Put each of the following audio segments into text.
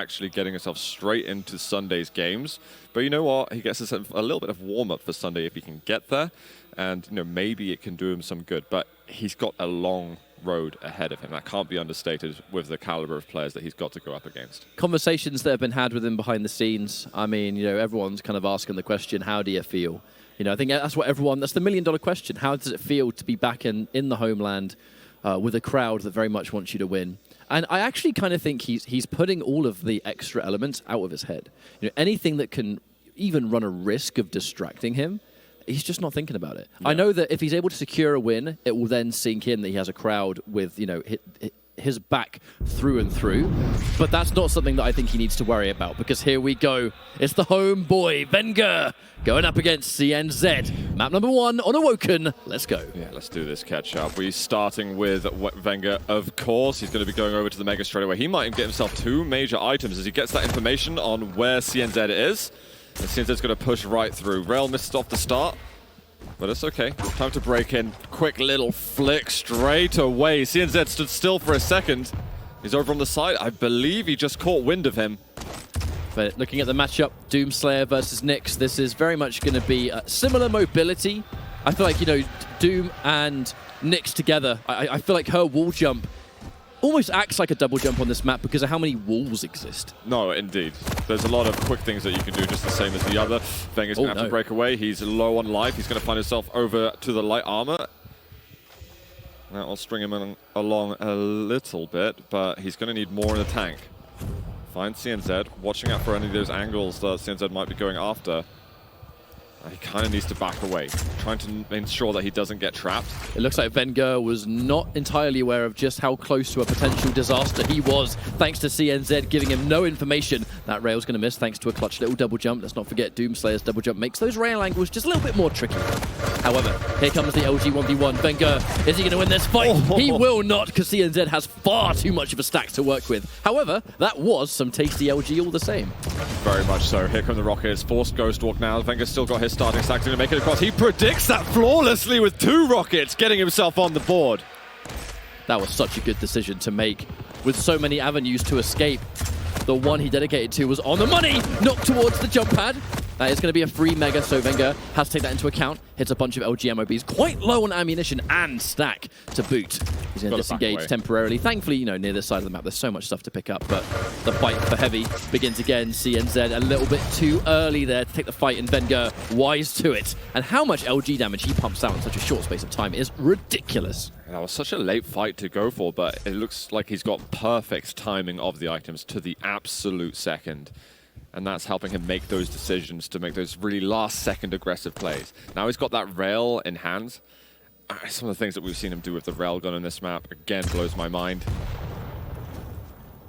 actually getting himself straight into Sunday's games. But you know what? He gets himself a little bit of warm-up for Sunday if he can get there. And maybe it can do him some good. But he's got a long road ahead of him. That can't be understated with the caliber of players that he's got to go up against. Conversations that have been had with him behind the scenes. I mean, everyone's kind of asking the question, how do you feel? I think that's that's the million-dollar question. How does it feel to be back in the homeland with a crowd that very much wants you to win? And I actually kind of think he's putting all of the extra elements out of his head. Anything that can even run a risk of distracting him, he's just not thinking about it. Yeah. I know that if he's able to secure a win, it will then sink in that he has a crowd with, his back through and through. But that's not something that I think he needs to worry about, because here we go. It's the homeboy, Vengeur, going up against cnz. Map number 1 on Awoken. Let's go. Yeah, let's do this catch-up. We're starting with Vengeur, of course. He's going to be going over to the Mega straight away. He might get himself 2 major items as he gets that information on where cnz is. And cnz's going to push right through. Rail missed off the start, but it's okay. Time to break in. Quick little flick straight away. cnz stood still for a second. He's over on the side. I believe he just caught wind of him. But looking at the matchup, Doomslayer versus Nyx, this is very much going to be similar mobility. I feel like, Doom and Nyx together, I feel like her wall jump almost acts like a double jump on this map because of how many walls exist. No, indeed. There's a lot of quick things that you can do just the same as the other. Vengeur's going to have to break away. He's low on life. He's going to find himself over to the light armor. That will string him along a little bit, but he's going to need more in the tank. Find cnz, watching out for any of those angles that cnz might be going after. He kind of needs to back away, trying to ensure that he doesn't get trapped. It looks like Vengeur was not entirely aware of just how close to a potential disaster he was, thanks to cnz giving him no information. That rail's going to miss thanks to a clutch little double jump. Let's not forget Doomslayer's double jump makes those rail angles just a little bit more tricky. However, here comes the LG 1v1. Vengeur, is he going to win this fight? He will not, because cnz has far too much of a stack to work with. However, that was some tasty LG all the same. Very much so. Here come the rockets. Forced Ghost Walk now. Vengeur's still got his starting stack to make it across. He predicts that flawlessly with 2 rockets, getting himself on the board. That was such a good decision to make. With so many avenues to escape, the one he dedicated to was on the money. Knocked towards the jump pad. That is going to be a free Mega, so Vengeur has to take that into account. Hits a bunch of LG MOBs, quite low on ammunition and stack to boot. He's going to disengage temporarily. Thankfully, near this side of the map, there's so much stuff to pick up, but the fight for heavy begins again. cnz a little bit too early there to take the fight, and Vengeur wise to it. And how much LG damage he pumps out in such a short space of time is ridiculous. That was such a late fight to go for, but it looks like he's got perfect timing of the items to the absolute second. And that's helping him make those decisions to make those really last-second aggressive plays. Now he's got that rail in hand. Some of the things that we've seen him do with the railgun in this map, again, blows my mind.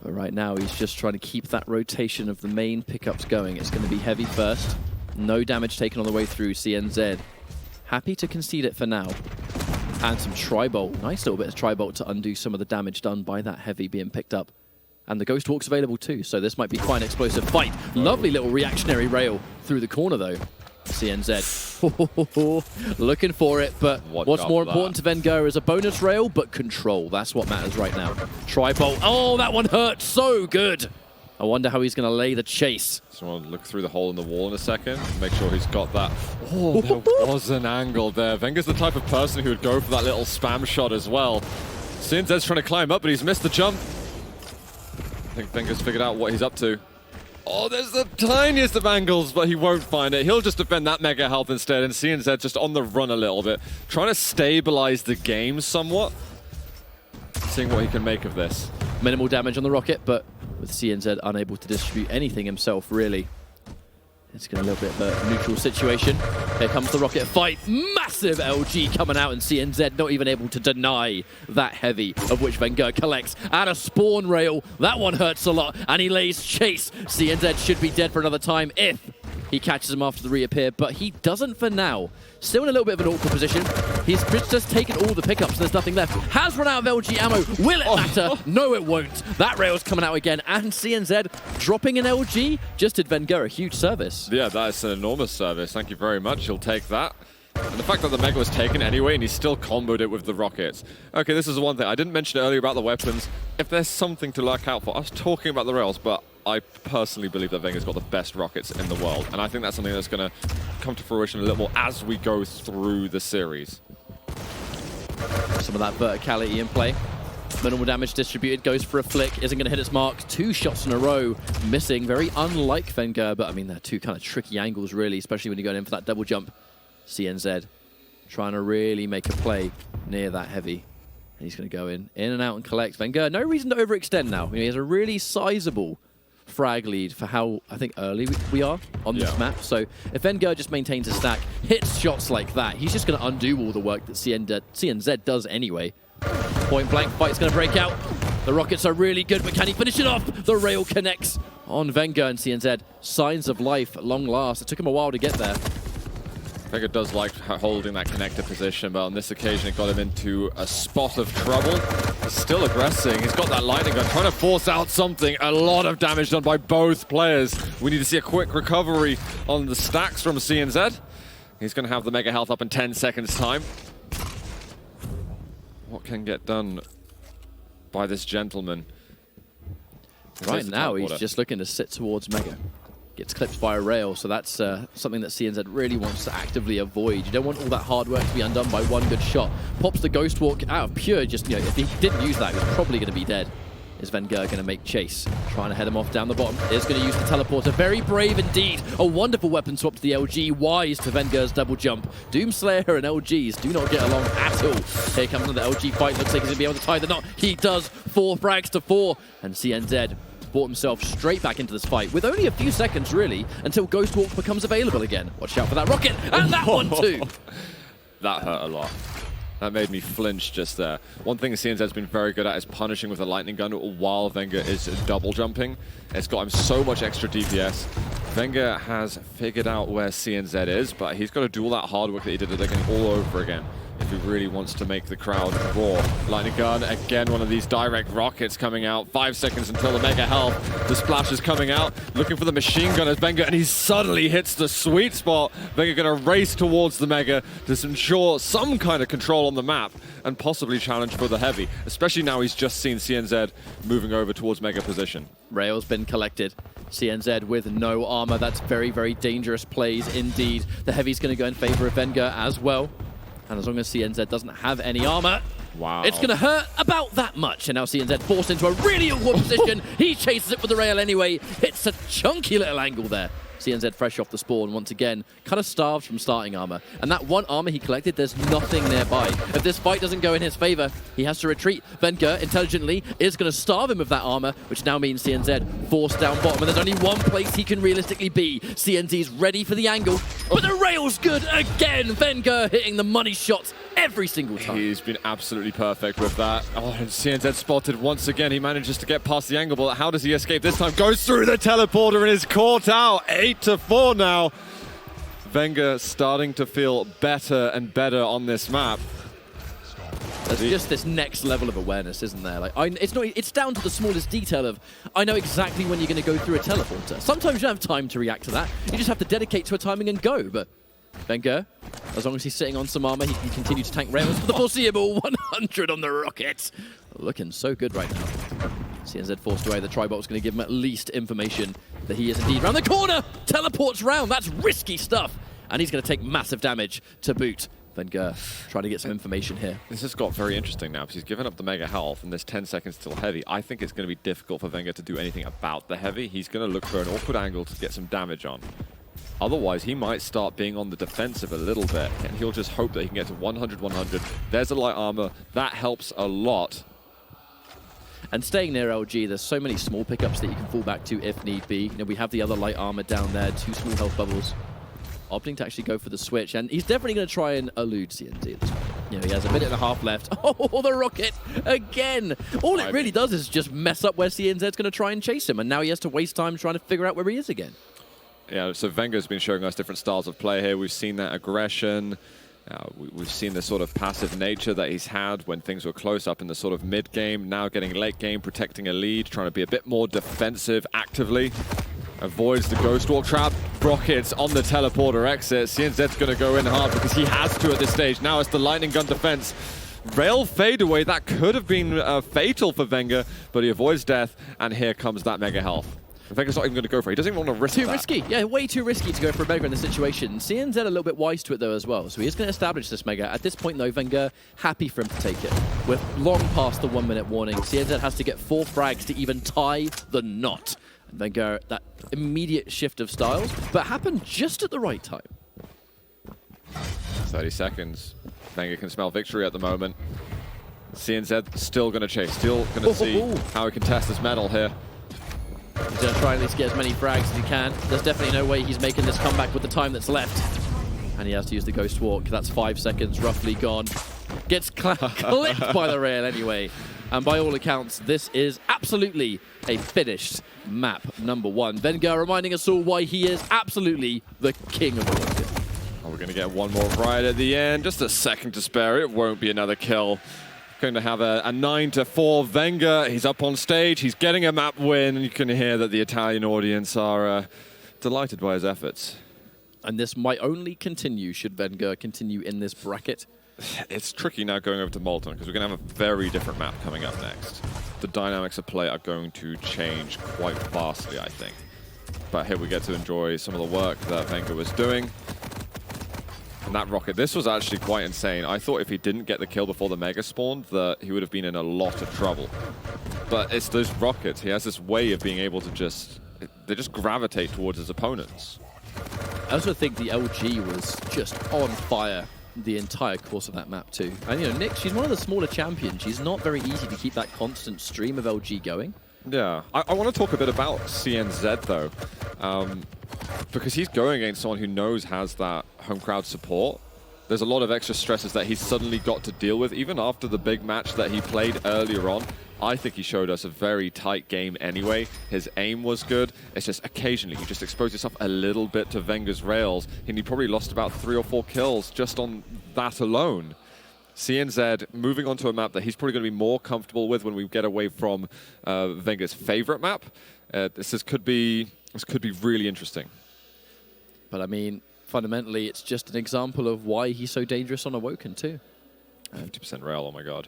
But right now, he's just trying to keep that rotation of the main pickups going. It's going to be heavy first. No damage taken on the way through. cnz happy to concede it for now. And some Tri-Bolt. Nice little bit of Tri-Bolt to undo some of the damage done by that heavy being picked up. And the Ghost Walk's available too, so this might be quite an explosive fight. Lovely little reactionary rail through the corner though. cnz looking for it, but what's more important to Vengeur is a bonus rail, but control. That's what matters right now. Tri-Bolt. Oh, that one hurt so good. I wonder how he's going to lay the chase. So I'll look through the hole in the wall in a second, make sure he's got that. Oh, there was an angle there. Vengeur's the type of person who would go for that little spam shot as well. cnz's trying to climb up, but he's missed the jump. I think Vengeur's figured out what he's up to. Oh, there's the tiniest of angles, but he won't find it. He'll just defend that mega health instead, and cnz just on the run a little bit, trying to stabilize the game somewhat. Seeing what he can make of this. Minimal damage on the rocket, but with cnz unable to distribute anything himself, really. It's going to a little bit of a neutral situation. Here comes the rocket fight. Massive LG coming out, and cnz not even able to deny that heavy, of which Vengeur collects. And a spawn rail. That one hurts a lot, and he lays chase. cnz should be dead for another time if he catches him after the reappear, but he doesn't for now. Still in a little bit of an awkward position. He's just taken all the pickups, there's nothing left. Has run out of LG ammo. Will it matter? No, it won't. That rail's coming out again, and cnz dropping an LG just did Vengeur a huge service. Yeah, that is an enormous service. Thank you very much. He'll take that. And the fact that the Mega was taken anyway, and he still comboed it with the rockets. Okay, this is the one thing. I didn't mention earlier about the weapons. If there's something to look out for, I was talking about the rails, but I personally believe that Vengeur's got the best rockets in the world, and I think that's something that's going to come to fruition a little more as we go through the series. Some of that verticality in play. Minimal damage distributed, goes for a flick, isn't going to hit its mark. 2 shots in a row, missing, very unlike Vengeur, but I mean, they're 2 kind of tricky angles, really, especially when you're going in for that double jump. cnz trying to really make a play near that heavy. And he's going to go in and out and collect. Vengeur, no reason to overextend now. He has a really sizable frag lead for how, I think, early we are on this map. So if Vengeur just maintains a stack, hits shots like that, he's just going to undo all the work that cnz does anyway. Point blank fight's going to break out. The rockets are really good, but can he finish it off? The rail connects on Vengeur and cnz. Signs of life at long last. It took him a while to get there. Vengeur does like holding that connector position, but on this occasion it got him into a spot of trouble. He's still aggressing. He's got that lightning gun, trying to force out something. A lot of damage done by both players. We need to see a quick recovery on the stacks from cnz. He's going to have the mega health up in 10 seconds time. What can get done by this gentleman? Right now, he's just looking to sit towards Mega. Gets clipped by a rail, so that's something that cnz really wants to actively avoid. You don't want all that hard work to be undone by one good shot. Pops the Ghost Walk out of pure, just, you know, if he didn't use that, he was probably going to be dead. Is Vengeur going to make chase? Trying to head him off down the bottom. Is going to use the teleporter. Very brave indeed. A wonderful weapon swap to the LG. Wise to Vengeur's double jump. Doomslayer and LGs do not get along at all. Here comes another LG fight. Looks like he's going to be able to tie the knot. He does. 4 frags to 4. And cnz brought himself straight back into this fight with only a few seconds, really, until Ghost Walk becomes available again. Watch out for that rocket. And that one too. That hurt a lot. That made me flinch just there. One thing cnz's been very good at is punishing with a lightning gun while Vengeur is double jumping. It's got him so much extra DPS. Vengeur has figured out where cnz is, but he's got to do all that hard work that he did again all over again if he really wants to make the crowd roar. Lightning gun, again, one of these direct rockets coming out. 5 seconds until the mega health. The splash is coming out, looking for the machine gun as Vengeur, and he suddenly hits the sweet spot. Vengeur going to race towards the mega to ensure some kind of control on the map and possibly challenge for the heavy, especially now he's just seen cnz moving over towards mega position. Rail's been collected. cnz with no armor. That's very, very dangerous plays indeed. The heavy's going to go in favor of Vengeur as well. And as long as cnz doesn't have any armor, it's going to hurt about that much. And now cnz forced into a really awkward position. He chases it with the rail anyway. It's a chunky little angle there. cnz fresh off the spawn once again, kind of starved from starting armor. And that one armor he collected, there's nothing nearby. If this fight doesn't go in his favor, he has to retreat. Vengeur, intelligently, is going to starve him of that armor, which now means cnz forced down bottom. And there's only one place he can realistically be. cnz's ready for the angle, but the rail's good again. Vengeur hitting the money shots every single time. He's been absolutely perfect with that. Oh, and cnz spotted once again. He manages to get past the angle, but how does he escape this time? Goes through the teleporter and is caught out. 8-4 now. Vengeur starting to feel better and better on this map. There's just this next level of awareness, isn't there? Like, it's down to the smallest detail of, I know exactly when you're going to go through a teleporter. Sometimes you don't have time to react to that. You just have to dedicate to a timing and go. But Vengeur, as long as he's sitting on some armor, he can continue to tank rails for the foreseeable. 100 on the rocket. Looking so good right now. cnz forced away. The Tribot's going to give him at least information that he is indeed round the corner. Teleports round. That's risky stuff. And he's going to take massive damage to boot. Vengeur trying to get some information here. This has got very interesting now because he's given up the mega health and there's 10 seconds till heavy. I think it's going to be difficult for Vengeur to do anything about the heavy. He's going to look for an awkward angle to get some damage on. Otherwise, he might start being on the defensive a little bit and he'll just hope that he can get to 100-100. There's a light armor. That helps a lot. And staying near LG, there's so many small pickups that you can fall back to if need be. You know, we have the other light armor down there, 2 small health bubbles. Opting to actually go for the switch, and he's definitely going to try and elude cnz. You know, he has a minute and a half left. Oh, the rocket again! All it really does is just mess up where cnz's going to try and chase him, and now he has to waste time trying to figure out where he is again. Yeah, so Vengeur's been showing us different styles of play here. We've seen that aggression. We've seen the sort of passive nature that he's had when things were close up in the sort of mid-game. Now getting late game, protecting a lead, trying to be a bit more defensive actively. Avoids the Ghost Walk trap. Rockets on the teleporter exit. cnz's going to go in hard because he has to at this stage. Now it's the lightning gun defense. Rail fade away. That could have been fatal for Vengeur, but he avoids death, and here comes that mega health. Vengeur's not even going to go for it. He doesn't even want to risk Too that. risky. Yeah, way too risky to go for a Mega in this situation. cnz a little bit wise to it, though, as well. So he is going to establish this Mega. At this point, though, Vengeur, happy for him to take it. We're long past the 1 minute warning. cnz has to get 4 frags to even tie the knot. And Vengeur, that immediate shift of styles, but happened just at the right time. 30 seconds. Vengeur can smell victory at the moment. cnz still going to chase, still going to see how he can test his mettle here. He's going to try and at least get as many frags as he can. There's definitely no way he's making this comeback with the time that's left. And he has to use the Ghost Walk. That's 5 seconds roughly gone. Gets clipped by the rail anyway. And by all accounts, this is absolutely a finished map number 1. Vengeur reminding us all why he is absolutely the king of the rocket. Oh, we're going to get one more right at the end. Just a second to spare. It won't be another kill. Going to have a 9-4 Vengeur. He's up on stage. He's getting a map win. And you can hear that the Italian audience are delighted by his efforts. And this might only continue should Vengeur continue in this bracket. It's tricky now going over to Molten because we're going to have a very different map coming up next. The dynamics of play are going to change quite vastly, I think. But here we get to enjoy some of the work that Vengeur was doing. And that rocket, this was actually quite insane. I thought if he didn't get the kill before the Mega spawned, that he would have been in a lot of trouble. But it's those rockets. He has this way of being able to they just gravitate towards his opponents. I also think the LG was just on fire the entire course of that map too. And you know, Nick, she's one of the smaller champions. She's not very easy to keep that constant stream of LG going. Yeah, I want to talk a bit about cnz though. Because he's going against someone who knows has that home crowd support. There's a lot of extra stresses that he's suddenly got to deal with, even after the big match that he played earlier on. I think he showed us a very tight game anyway. His aim was good. It's just occasionally he just exposed himself a little bit to Vengeur's rails, and he probably lost about 3 or 4 kills just on that alone. cnz moving onto a map that he's probably going to be more comfortable with when we get away from Vengeur's favorite map. This could be really interesting. But I mean, fundamentally, it's just an example of why he's so dangerous on Awoken too. 50% rail, oh my god.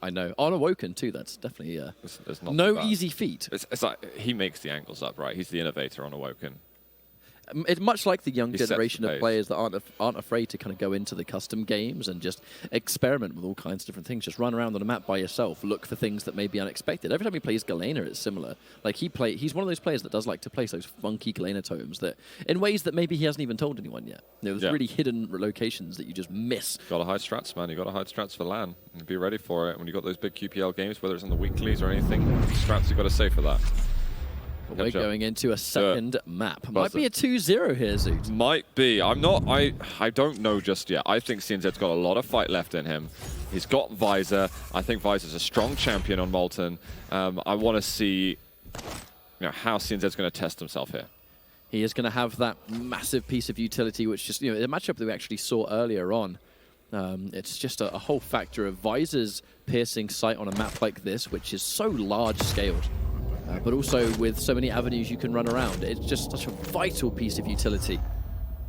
I know. On Awoken too, that's definitely it's not no easy feat. It's like he makes the angles up, right? He's the innovator on Awoken. It's much like the young He generation sets the of pace. players that aren't afraid to kind of go into the custom games and just experiment with all kinds of different things. Just run around on a map by yourself, look for things that may be unexpected. Every time he plays Galena, it's similar. Like he's one of those players that does like to place those funky Galena tomes that in ways that maybe he hasn't even told anyone yet. You know, there's really hidden locations that you just miss. Got to hide strats, man. You got to hide strats for LAN and be ready for it. When you got those big QPL games, whether it's on the weeklies or anything, strats you got to save for that. But we're going into a second map. Might be a 2-0 here, Zoot. Might be. I don't know just yet. I think cnz's got a lot of fight left in him. He's got Visor. I think Visor's a strong champion on Molten. I want to see how cnz's going to test himself here. He is going to have that massive piece of utility, which just, the matchup that we actually saw earlier on. It's just a whole factor of Visor's piercing sight on a map like this, which is so large-scaled. But also with so many avenues you can run around. It's just such a vital piece of utility.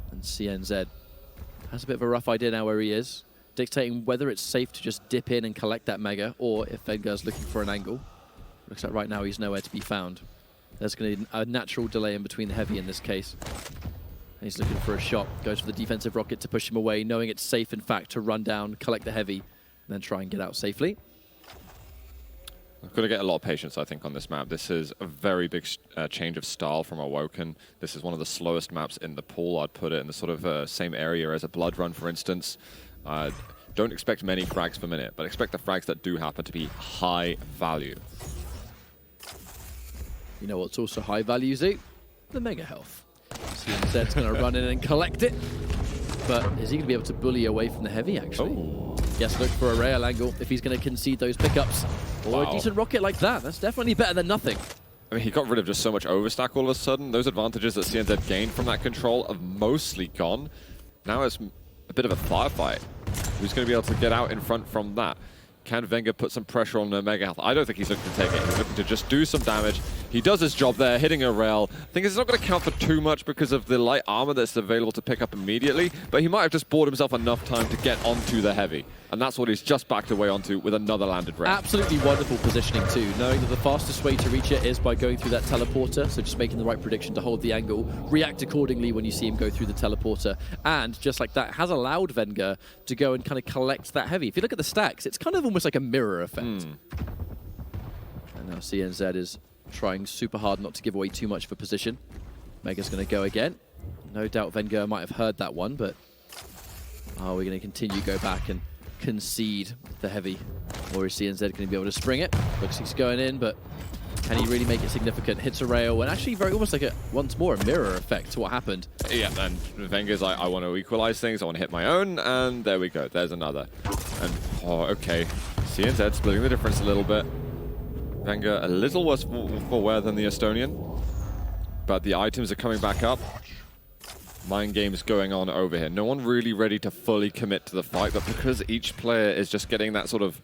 And cnz has a bit of a rough idea now where he is, dictating whether it's safe to just dip in and collect that Mega, or if Vengeur's looking for an angle. Looks like right now he's nowhere to be found. There's going to be a natural delay in between the Heavy in this case. And he's looking for a shot, goes for the defensive rocket to push him away, knowing it's safe, in fact, to run down, collect the Heavy, and then try and get out safely. I've got to get a lot of patience, I think, on this map. This is a very big change of style from Awoken. This is one of the slowest maps in the pool. I'd put it in the sort of same area as a Blood Run, for instance. Don't expect many frags per minute, but expect the frags that do happen to be high value. You know what's also high value, Zoot? The Mega Health. cnz's going to run in and collect it. But is he going to be able to bully away from the Heavy, actually? Oh. Yes, look for a rail angle if he's going to concede those pickups. Or a decent rocket like that. That's definitely better than nothing. I mean, he got rid of just so much overstack all of a sudden. Those advantages that cnz gained from that control have mostly gone. Now it's a bit of a firefight. Who's going to be able to get out in front from that? Can Vengeur put some pressure on the Mega Health? I don't think he's looking to take it. He's looking to just do some damage, He does his job there, hitting a rail. I think it's not going to count for too much because of the light armor that's available to pick up immediately, but he might have just bought himself enough time to get onto the heavy. And that's what he's just backed away onto with another landed rail. Absolutely wonderful positioning too, knowing that the fastest way to reach it is by going through that teleporter, so just making the right prediction to hold the angle, react accordingly when you see him go through the teleporter, and just like that has allowed Vengeur to go and kind of collect that heavy. If you look at the stacks, it's kind of almost like a mirror effect. And now cnz is trying super hard not to give away too much of a position. Mega's going to go again. No doubt Vengeur might have heard that one, but are we going to continue go back and concede the heavy? Or is cnz going to be able to spring it? Looks like he's going in, but can he really make it significant? Hits a rail, and actually very almost like once more a mirror effect to what happened. Yeah, and Vengeur's like, I want to equalize things, I want to hit my own, and there we go, there's another. And, oh, okay, cnz splitting the difference a little bit. Vengeur a little worse for wear than the Estonian, but the items are coming back up. Mind games going on over here. No one really ready to fully commit to the fight, but because each player is just getting that sort of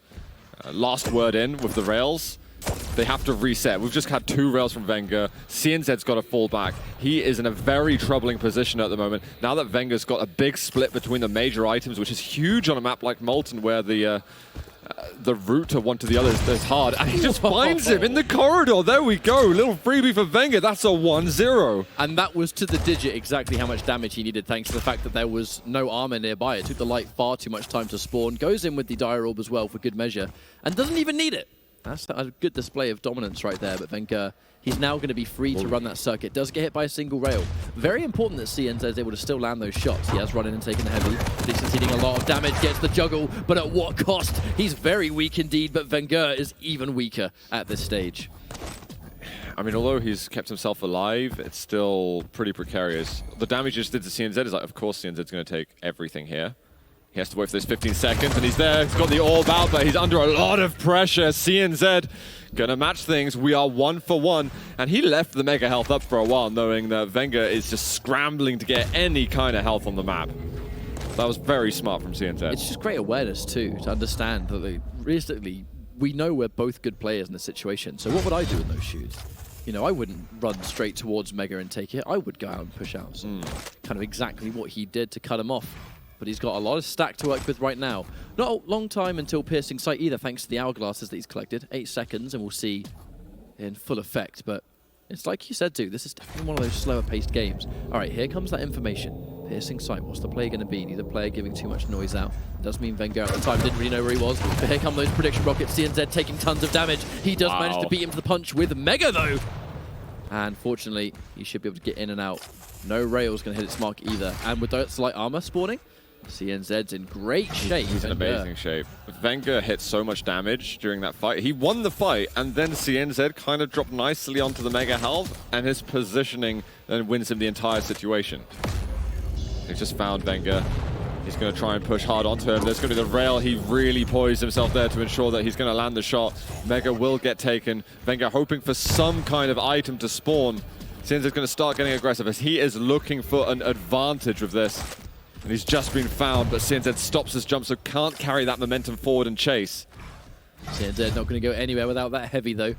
last word in with the rails, they have to reset. We've just had 2 rails from Vengeur. cnz's got to fall back. He is in a very troubling position at the moment. Now that Vengeur's got a big split between the major items, which is huge on a map like Molten, where the route to one to the other is hard, and he just finds him in the corridor. There we go. Little freebie for Vengeur. That's a 1-0. And that was to the digit exactly how much damage he needed, thanks to the fact that there was no armor nearby. It took the light far too much time to spawn. Goes in with the Dire Orb as well for good measure, and doesn't even need it. That's a good display of dominance right there, but Vengeur, he's now going to be free to run that circuit. Does get hit by a single rail. Very important that cnz is able to still land those shots. He has run in and taken the heavy, but he's conceding a lot of damage, gets the juggle, but at what cost? He's very weak indeed, but Vengeur is even weaker at this stage. I mean, although he's kept himself alive, it's still pretty precarious. The damage he just did to cnz is like, of course cnz is going to take everything here. He has to wait for this 15 seconds, and he's there. He's got the orb out, but he's under a lot of pressure. cnz gonna match things. We are 1 for 1, and he left the mega health up for a while, knowing that Vengeur is just scrambling to get any kind of health on the map. That was very smart from cnz. It's just great awareness too, to understand that realistically, we know we're both good players in this situation. So what would I do in those shoes? You know, I wouldn't run straight towards Mega and take it. I would go out and push out. So kind of exactly what he did to cut him off. But he's got a lot of stack to work with right now. Not a long time until piercing sight either, thanks to the hourglasses that he's collected. 8 seconds, and we'll see in full effect. But it's like you said, dude, this is definitely one of those slower-paced games. All right, here comes that information. Piercing sight, what's the play going to be? Neither player giving too much noise out. It does mean Vengeur at the time didn't really know where he was. But here come those prediction rockets. cnz taking tons of damage. He does manage to beat him to the punch with Mega, though. And fortunately, he should be able to get in and out. No rail's going to hit its mark either. And with that light armor spawning, cnz's in great shape. He's in amazing shape. Vengeur hit so much damage during that fight. He won the fight, and then cnz kind of dropped nicely onto the mega health, and his positioning then wins him the entire situation. He's just found Vengeur. He's going to try and push hard onto him. There's going to be the rail. He really poised himself there to ensure that he's going to land the shot. Mega will get taken. Vengeur hoping for some kind of item to spawn. cnz is going to start getting aggressive as he is looking for an advantage with this. And he's just been found, but cnz stops his jump, so can't carry that momentum forward and chase. cnz not going to go anywhere without that heavy, though.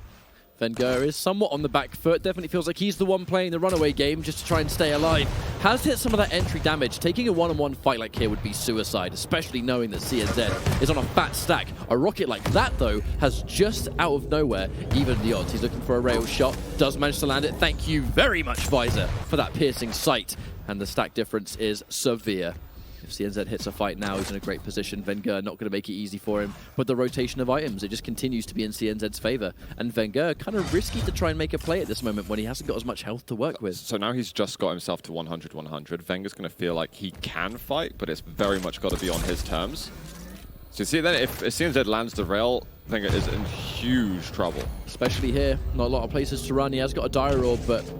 Vengeur is somewhat on the back foot. Definitely feels like he's the one playing the runaway game just to try and stay alive. Has hit some of that entry damage. Taking a one-on-one fight like here would be suicide, especially knowing that cnz is on a fat stack. A rocket like that, though, has just out of nowhere evened the odds. He's looking for a rail shot. Does manage to land it. Thank you very much, Visor, for that piercing sight. And the stack difference is severe. If cnz hits a fight now, he's in a great position. Vengeur not going to make it easy for him. But the rotation of items, it just continues to be in cnz's favor. And Vengeur kind of risky to try and make a play at this moment when he hasn't got as much health to work with. So now he's just got himself to 100-100. Vengeur's going to feel like he can fight, but it's very much got to be on his terms. So you see then, if cnz lands the rail, Vengeur is in huge trouble. Especially here, not a lot of places to run. He has got a Dire Orb, but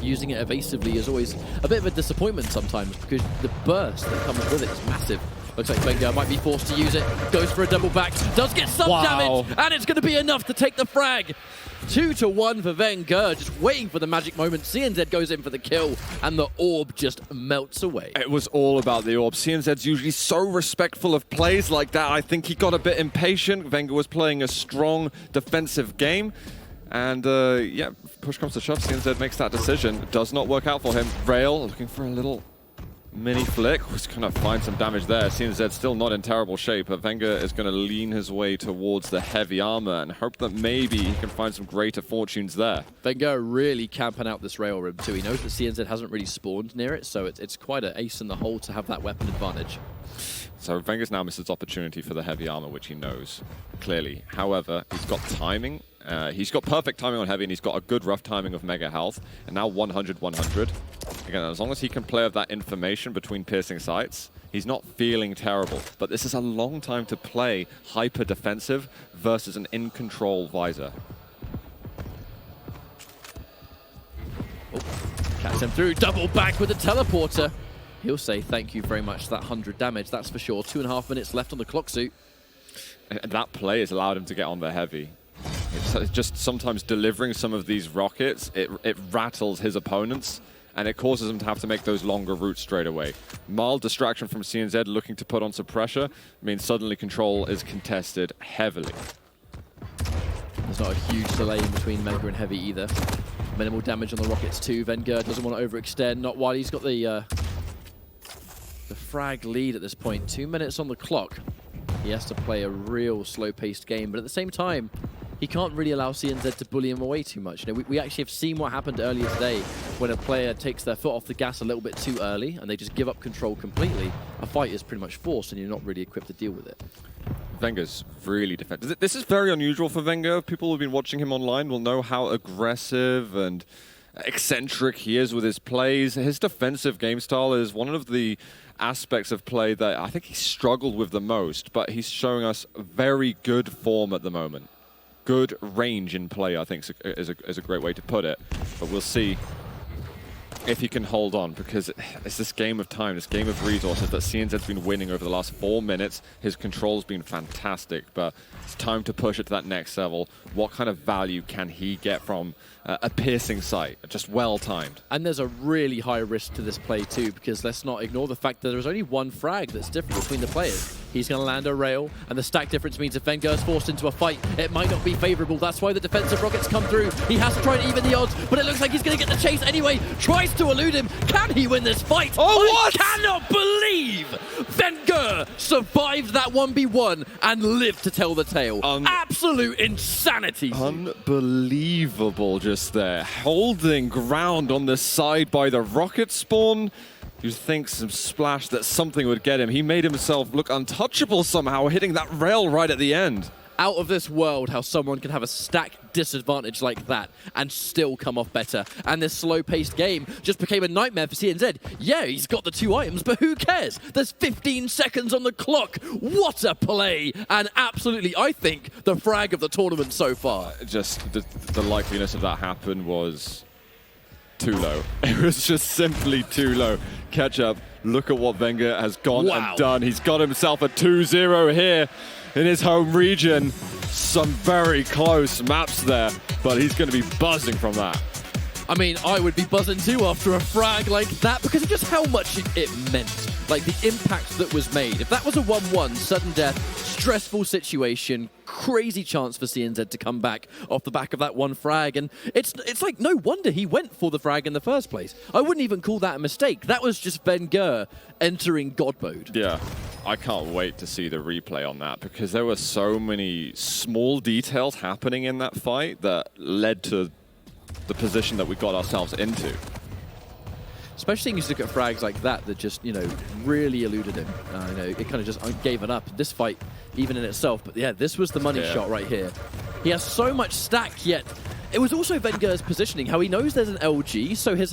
using it evasively is always a bit of a disappointment sometimes because the burst that comes with it is massive. Looks like Vengeur might be forced to use it. Goes for a double back. Does get some damage. And it's going to be enough to take the frag. 2-1 for Vengeur. Just waiting for the magic moment. cnz goes in for the kill. And the orb just melts away. It was all about the orb. cnz's usually so respectful of plays like that. I think he got a bit impatient. Vengeur was playing a strong defensive game. And yeah, push comes to shove, cnz makes that decision. Does not work out for him. Rail looking for a little mini flick, was going to find some damage there. cnz still not in terrible shape, but Vengeur is going to lean his way towards the heavy armor and hope that maybe he can find some greater fortunes there. Vengeur really camping out this rail rim too. He knows that cnz hasn't really spawned near it, so it's quite an ace in the hole to have that weapon advantage. So Vengeur's now missed his opportunity for the heavy armor, which he knows clearly. However, he's got timing. He's got perfect timing on heavy, and he's got a good rough timing of mega health. And now 100-100. Again, as long as he can play with that information between piercing sights, he's not feeling terrible. But this is a long time to play hyper defensive versus an in-control visor. Oh, catch him through, double back with the teleporter. He'll say thank you very much for that 100 damage, that's for sure. 2.5 minutes left on the clock suit. And that play has allowed him to get on the heavy. It's just sometimes delivering some of these rockets, it rattles his opponents, and it causes them to have to make those longer routes straight away. Mild distraction from cnz looking to put on some pressure means suddenly control is contested heavily. There's not a huge delay in between mega and heavy either. Minimal damage on the rockets too. Vengeur doesn't want to overextend, not while he's got the frag lead at this point. 2 minutes on the clock. He has to play a real slow-paced game, but at the same time, he can't really allow cnz to bully him away too much. You know, we actually have seen what happened earlier today when a player takes their foot off the gas a little bit too early and they just give up control completely. A fight is pretty much forced and you're not really equipped to deal with it. Vengeur's really defensive. This is very unusual for Vengeur. People who've been watching him online will know how aggressive and eccentric he is with his plays. His defensive game style is one of the aspects of play that I think he struggled with the most, but he's showing us very good form at the moment. Good range in play, I think, is a great way to put it. But we'll see if he can hold on, because it's this game of time, this game of resources that cnz's been winning over the last 4 minutes. His control's been fantastic, but it's time to push it to that next level. What kind of value can he get from a piercing sight? Just well-timed. And there's a really high risk to this play too, because let's not ignore the fact that there's only one frag that's different between the players. He's going to land a rail, and the stack difference means if Vengeur's forced into a fight, it might not be favorable. That's why the defensive rockets come through. He has to try and even the odds, but it looks like he's going to get the chase anyway. Tries to elude him. Can he win this fight? Oh, what? I cannot believe Vengeur survived that 1v1 and lived to tell the tale. Absolute insanity. Unbelievable just there. Holding ground on the side by the rocket spawn. You think some splash that something would get him. He made himself look untouchable somehow, hitting that rail right at the end. Out of this world, how someone can have a stack disadvantage like that and still come off better. And this slow-paced game just became a nightmare for cnz. Yeah, he's got the 2 items, but who cares? There's 15 seconds on the clock. What a play! And absolutely, I think, the frag of the tournament so far. Just the likeliness of that happen was too low. It was just simply too low. Catch up. Look at what Vengeur has gone and done. He's got himself a 2-0 here in his home region. Some very close maps there, but he's going to be buzzing from that. I mean, I would be buzzing too after a frag like that because of just how much it meant. Like, the impact that was made. If that was a 1-1, sudden death, stressful situation, crazy chance for cnz to come back off the back of that one frag. And it's like, no wonder he went for the frag in the first place. I wouldn't even call that a mistake. That was just Vengeur entering God mode. Yeah. I can't wait to see the replay on that, because there were so many small details happening in that fight that led to the position that we got ourselves into. Especially when you look at frags like that just, you know, really eluded him. You know, it kind of just gave it up. This fight, even in itself. But yeah, this was the money shot right here. He has so much stack, yet it was also Vengeur's positioning, how he knows there's an LG, so his